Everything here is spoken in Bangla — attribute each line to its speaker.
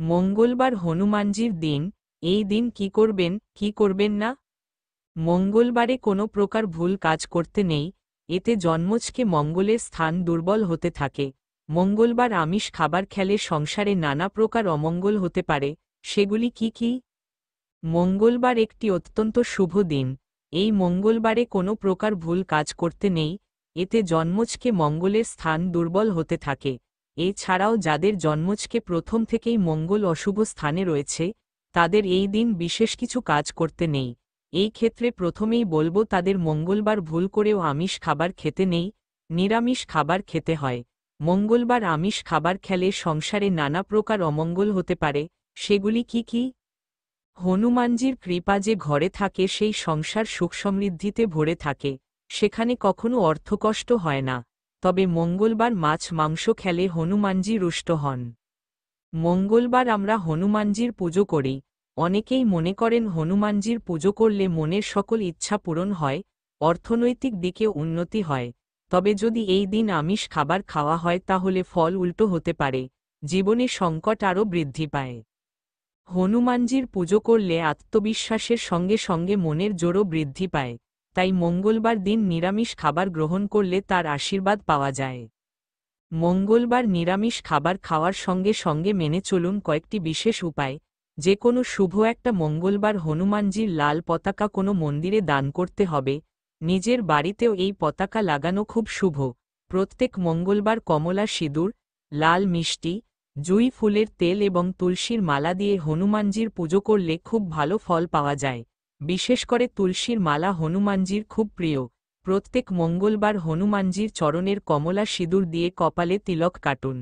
Speaker 1: মঙ্গলবার হনুমানজির দিন। এই দিন কি করবেন, কি করবেন না? মঙ্গলবারে কোনো প্রকার ভুল কাজ করতে নেই, এতে জন্মজকে মঙ্গলের স্থান দুর্বল হতে থাকে। মঙ্গলবার আমিষ খাবার খেলে সংসারে নানা প্রকার অমঙ্গল হতে পারে। সেগুলি কি কি? মঙ্গলবার একটি অত্যন্ত শুভ দিন। এই মঙ্গলবারে কোনো প্রকার ভুল কাজ করতে নেই, এতে জন্মজকে মঙ্গলের স্থান দুর্বল হতে থাকে। এছাড়াও যাদের জন্মজকে প্রথম থেকেই মঙ্গল অশুভ স্থানে রয়েছে, তাদের এই দিন বিশেষ কিছু কাজ করতে নেই। এই ক্ষেত্রে প্রথমেই বলবো তাদের মঙ্গলবার ভুল করেও আমিষ খাবার খেতে নেই, নিরামিষ খাবার খেতে হয়। মঙ্গলবার আমিষ খাবার খেলে সংসারে নানা প্রকার অমঙ্গল হতে পারে। সেগুলি কি কি? হনুমানজির কৃপা যে ঘরে থাকে সেই সংসার সুখ সমৃদ্ধিতে ভরে থাকে, সেখানে কখনো অর্থকষ্ট হয় না। তবে মঙ্গলবার মাছ মাংস খেলে হনুমানজি রুষ্ট হন। মঙ্গলবার আমরা হনুমানজির পুজো করি। অনেকেই মনে করেন হনুমানজির পুজো করলে মনের সকল ইচ্ছা পূরণ হয়, অর্থনৈতিক দিকে উন্নতি হয়। তবে যদি এই দিন আমিষ খাবার খাওয়া হয় তাহলে ফল উল্টো হতে পারে, জীবনে সংকট আরও বৃদ্ধি পায়। হনুমানজির পুজো করলে আত্মবিশ্বাসের সঙ্গে সঙ্গে মনের জোরও বৃদ্ধি পায়, তাই মঙ্গলবার দিন নিরামিষ খাবার গ্রহণ করলে তার আশীর্বাদ পাওয়া যায়। মঙ্গলবার নিরামিষ খাবার খাওয়ার সঙ্গে সঙ্গে মেনে চলুন কয়েকটি বিশেষ উপায়। যে কোনো শুভ একটা মঙ্গলবার হনুমানজির লাল পতাকা কোনো মন্দিরে দান করতে হবে। নিজের বাড়িতেও এই পতাকা লাগানো খুব শুভ। প্রত্যেক মঙ্গলবার কমলা সিঁদুর, লাল মিষ্টি, জুঁই ফুলের তেল এবং তুলসীর মালা দিয়ে হনুমানজির পুজো করলে খুব ভালো ফল পাওয়া যায়। বিশেষ করে তুলসীর মালা হনুমানজির খুব প্রিয়। প্রত্যেক মঙ্গলবার হনুমানজির চরণের কমলা সিঁদুর দিয়ে কপালে তিলক কাটুন।